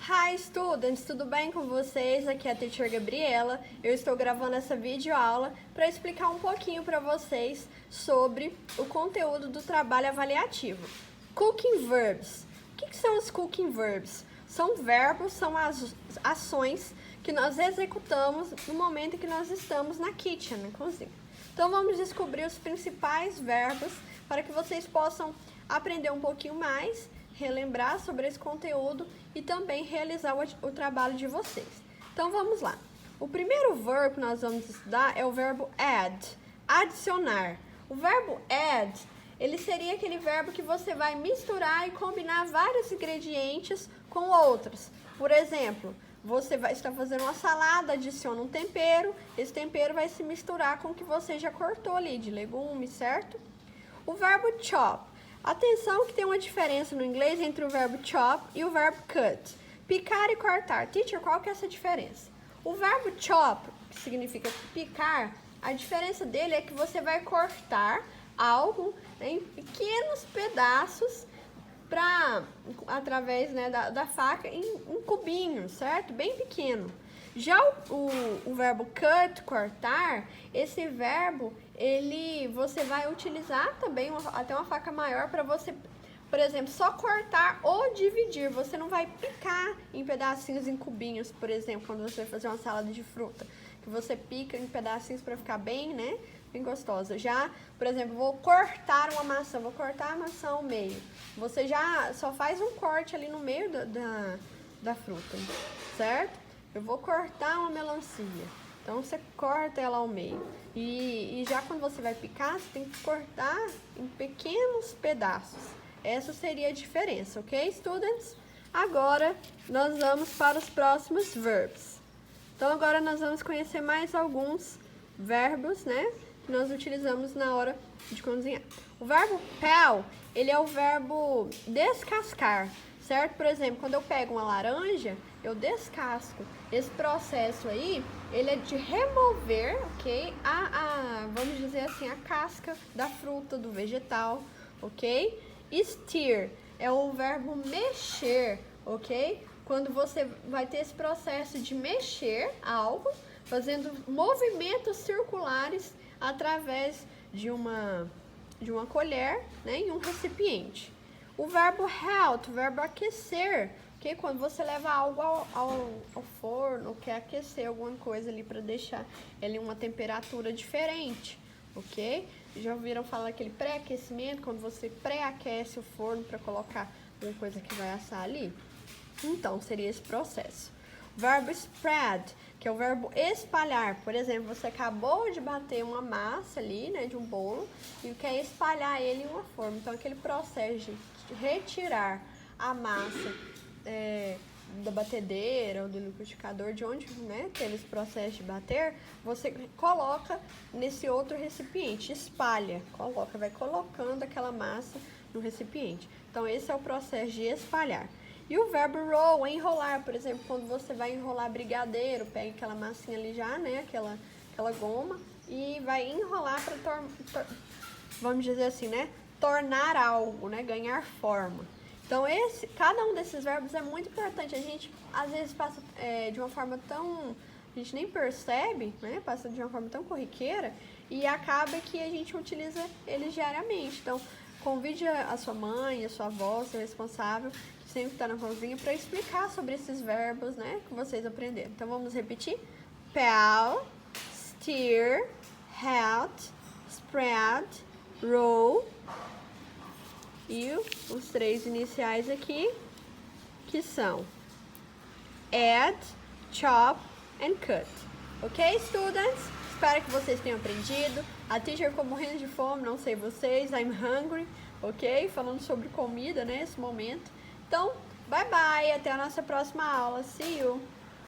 Hi students, tudo bem com vocês? Aqui é a Teacher Gabriela. Eu estou gravando essa videoaula para explicar um pouquinho para vocês sobre o conteúdo do trabalho avaliativo. Cooking verbs. O que são os cooking verbs? São verbos, são as ações que nós executamos no momento em que nós estamos na kitchen, na cozinha. Então vamos descobrir os principais verbos para que vocês possam aprender um pouquinho mais, relembrar sobre esse conteúdo e também realizar o trabalho de vocês. Então vamos lá. O primeiro verbo que nós vamos estudar é o verbo add, adicionar. O verbo add, ele seria aquele verbo que você vai misturar e combinar vários ingredientes com outros. Por exemplo, você vai estar fazendo uma salada, adiciona um tempero, esse tempero vai se misturar com o que você já cortou ali de legumes, certo? O verbo chop. Atenção que tem uma diferença no inglês entre o verbo chop e o verbo cut. Picar e cortar. Teacher, qual que é essa diferença? O verbo chop, que significa picar, a diferença dele é que você vai cortar algo em pequenos pedaços através da faca em cubinhos, certo? Bem pequeno. Já o verbo cut, cortar, esse verbo, você vai utilizar também até uma faca maior para você, por exemplo, só cortar ou dividir. Você não vai picar em pedacinhos, em cubinhos, por exemplo, quando você vai fazer uma salada de fruta, que você pica em pedacinhos para ficar bem, né? Bem gostosa. Já, por exemplo, vou cortar uma maçã, vou cortar a maçã ao meio. Você já só faz um corte ali no meio da fruta, certo? Eu vou cortar uma melancia, então você corta ela ao meio. E já quando você vai picar, você tem que cortar em pequenos pedaços. Essa seria a diferença, ok, students? Agora, nós vamos para os próximos verbs. Então, agora nós vamos conhecer mais alguns verbos, né, que nós utilizamos na hora de cozinhar. O verbo peel, ele é o verbo descascar, certo? Por exemplo, quando eu pego uma laranja, eu descasco. Esse processo aí, ele é de remover, ok? Vamos dizer assim, a casca da fruta, do vegetal, ok? Stir é o verbo mexer, ok? Quando você vai ter esse processo de mexer algo, fazendo movimentos circulares através de uma colher, né, em um recipiente. O verbo heat, o verbo aquecer, ok? Quando você leva algo ao forno, quer aquecer alguma coisa ali para deixar ele em uma temperatura diferente, ok? Já ouviram falar daquele pré-aquecimento, quando você pré-aquece o forno para colocar alguma coisa que vai assar ali? Então, seria esse processo. Verbo spread, que é o verbo espalhar. Por exemplo, você acabou de bater uma massa ali, né, de um bolo, e quer espalhar ele em uma forma. Então, aquele processo de retirar a massa da batedeira ou do liquidificador, de onde, né, teve esse processo de bater, você coloca nesse outro recipiente, espalha, vai colocando aquela massa no recipiente. Então, esse é o processo de espalhar. E o verbo roll, enrolar, por exemplo, quando você vai enrolar brigadeiro, pega aquela massinha ali já, né, aquela goma, e vai enrolar para, vamos dizer assim, né, tornar algo, né, ganhar forma. Então, cada um desses verbos é muito importante. A gente, às vezes, passa de uma forma tão... A gente nem percebe, né, passa de uma forma tão corriqueira, e acaba que a gente utiliza eles diariamente. Então, convide a sua mãe, a sua avó, seu responsável, que sempre está na cozinha, para explicar sobre esses verbos, né, que vocês aprenderam. Então, vamos repetir? Peel, stir, heat, spread, roll. E os três iniciais aqui, que são add, chop and cut. Ok, students? Espero que vocês tenham aprendido. A teacher ficou morrendo de fome, não sei vocês. I'm hungry, ok? Falando sobre comida, né, nesse momento. Então, bye bye, até a nossa próxima aula. See you!